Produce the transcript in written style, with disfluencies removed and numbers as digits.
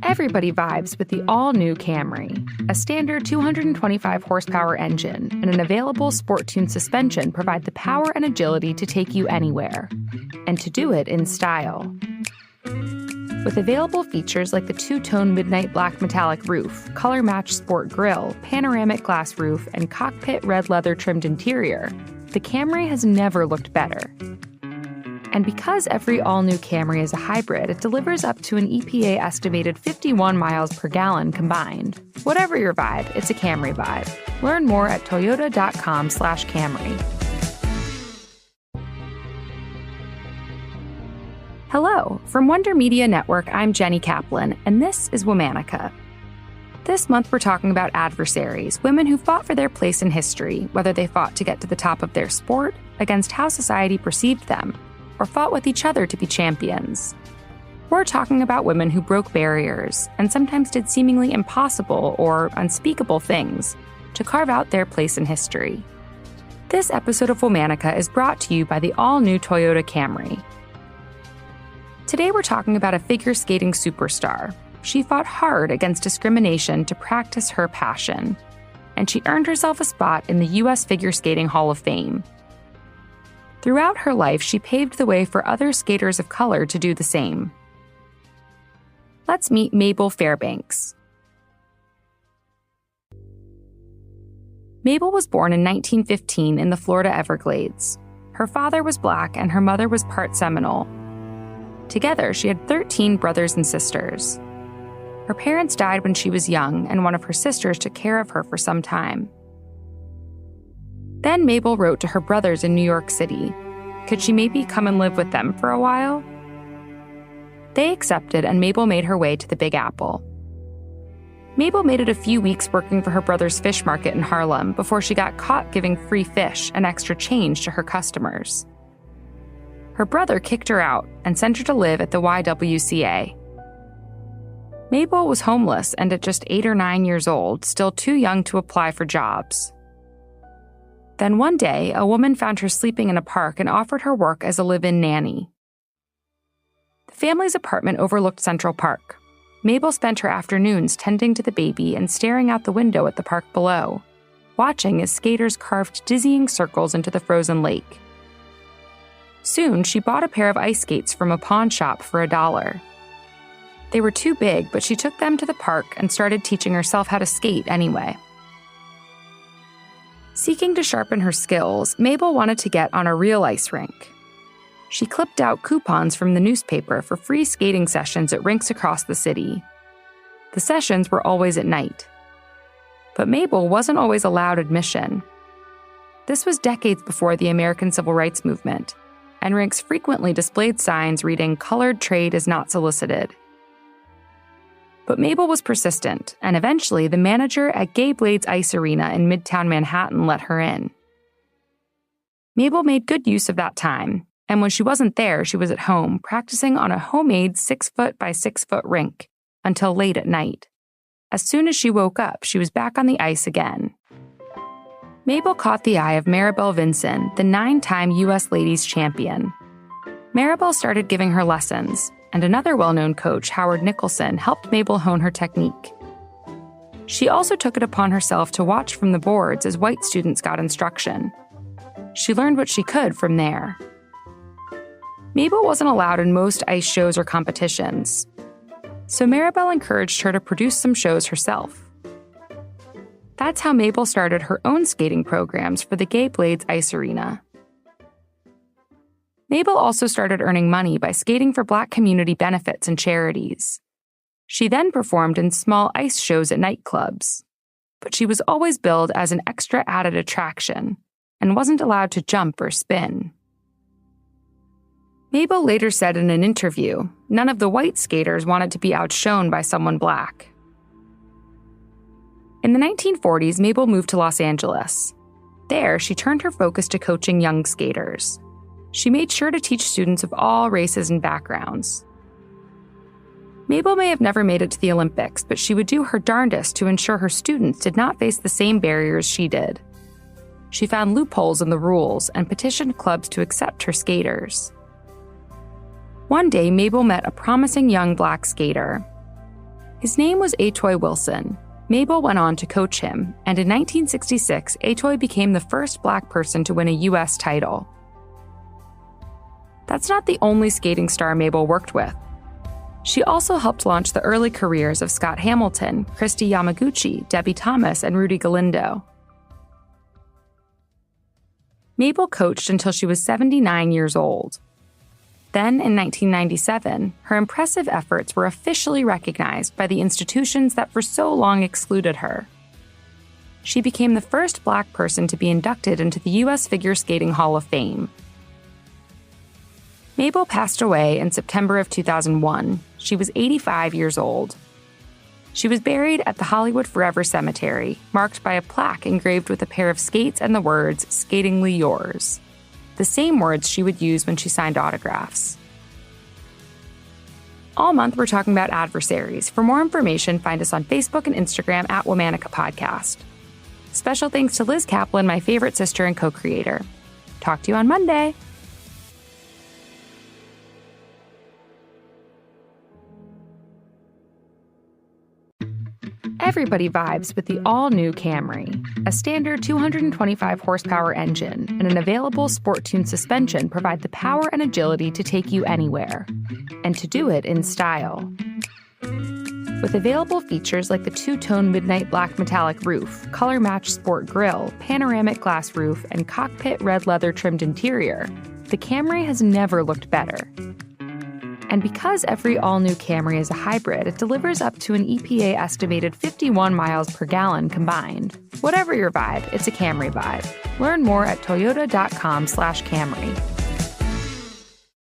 Everybody vibes with the all-new Camry. A standard 225-horsepower engine and an available sport-tuned suspension provide the power and agility to take you anywhere, and to do it in style. With available features like the two-tone midnight black metallic roof, color-matched sport grille, panoramic glass roof, and cockpit red leather trimmed interior, the Camry has never looked better. And because every all-new Camry is a hybrid, it delivers up to an EPA-estimated 51 miles per gallon combined. Whatever your vibe, it's a Camry vibe. Learn more at toyota.com/Camry. Hello, from Wonder Media Network, I'm Jenny Kaplan, and this is Womanica. This month we're talking about adversaries, women who fought for their place in history, whether they fought to get to the top of their sport, against how society perceived them, or fought with each other to be champions. We're talking about women who broke barriers and sometimes did seemingly impossible or unspeakable things to carve out their place in history. This episode of Womanica is brought to you by the all-new Toyota Camry. Today we're talking about a figure skating superstar. She fought hard against discrimination to practice her passion, and she earned herself a spot in the U.S. Figure Skating Hall of Fame. Throughout her life, she paved the way for other skaters of color to do the same. Let's meet Mabel Fairbanks. Mabel was born in 1915 in the Florida Everglades. Her father was Black and her mother was part Seminole. Together, she had 13 brothers and sisters. Her parents died when she was young, and one of her sisters took care of her for some time. Then Mabel wrote to her brothers in New York City. Could she maybe come and live with them for a while? They accepted, and Mabel made her way to the Big Apple. Mabel made it a few weeks working for her brother's fish market in Harlem before she got caught giving free fish and extra change to her customers. Her brother kicked her out and sent her to live at the YWCA. Mabel was homeless and at just 8 or 9 years old, still too young to apply for jobs. Then one day, a woman found her sleeping in a park and offered her work as a live-in nanny. The family's apartment overlooked Central Park. Mabel spent her afternoons tending to the baby and staring out the window at the park below, watching as skaters carved dizzying circles into the frozen lake. Soon, she bought a pair of ice skates from a pawn shop for $1. They were too big, but she took them to the park and started teaching herself how to skate anyway. Seeking to sharpen her skills, Mabel wanted to get on a real ice rink. She clipped out coupons from the newspaper for free skating sessions at rinks across the city. The sessions were always at night. But Mabel wasn't always allowed admission. This was decades before the American Civil Rights Movement, and rinks frequently displayed signs reading "Colored trade is not solicited." But Mabel was persistent, and eventually the manager at Gay Blades Ice Arena in Midtown Manhattan let her in. Mabel made good use of that time, and when she wasn't there, she was at home, practicing on a homemade 6-foot by 6-foot rink until late at night. As soon as she woke up, she was back on the ice again. Mabel caught the eye of Maribel Vinson, the 9-time U.S. Ladies Champion. Maribel started giving her lessons, and another well-known coach, Howard Nicholson, helped Mabel hone her technique. She also took it upon herself to watch from the boards as white students got instruction. She learned what she could from there. Mabel wasn't allowed in most ice shows or competitions, so Maribel encouraged her to produce some shows herself. That's how Mabel started her own skating programs for the Gay Blades Ice Arena. Mabel also started earning money by skating for Black community benefits and charities. She then performed in small ice shows at nightclubs, but she was always billed as an extra added attraction and wasn't allowed to jump or spin. Mabel later said in an interview, none of the white skaters wanted to be outshone by someone Black. In the 1940s, Mabel moved to Los Angeles. There, she turned her focus to coaching young skaters. She made sure to teach students of all races and backgrounds. Mabel may have never made it to the Olympics, but she would do her darndest to ensure her students did not face the same barriers she did. She found loopholes in the rules and petitioned clubs to accept her skaters. One day, Mabel met a promising young Black skater. His name was Atoy Wilson. Mabel went on to coach him, and in 1966, Atoy became the first Black person to win a U.S. title. That's not the only skating star Mabel worked with. She also helped launch the early careers of Scott Hamilton, Christy Yamaguchi, Debbie Thomas, and Rudy Galindo. Mabel coached until she was 79 years old. Then, in 1997, her impressive efforts were officially recognized by the institutions that for so long excluded her. She became the first Black person to be inducted into the U.S. Figure Skating Hall of Fame. Mabel passed away in September of 2001. She was 85 years old. She was buried at the Hollywood Forever Cemetery, marked by a plaque engraved with a pair of skates and the words, "Skatingly Yours," the same words she would use when she signed autographs. All month, we're talking about Adversaries. For more information, find us on Facebook and Instagram at Womanica Podcast. Special thanks to Liz Kaplan, my favorite sister and co-creator. Talk to you on Monday. Everybody vibes with the all-new Camry. A standard 225 horsepower engine and an available sport-tuned suspension provide the power and agility to take you anywhere, and to do it in style. With available features like the two-tone midnight black metallic roof, color-matched sport grille, panoramic glass roof, and cockpit red leather trimmed interior, the Camry has never looked better. And because every all-new Camry is a hybrid, it delivers up to an EPA estimated 51 miles per gallon combined. Whatever your vibe, it's a Camry vibe. Learn more at toyota.com/Camry.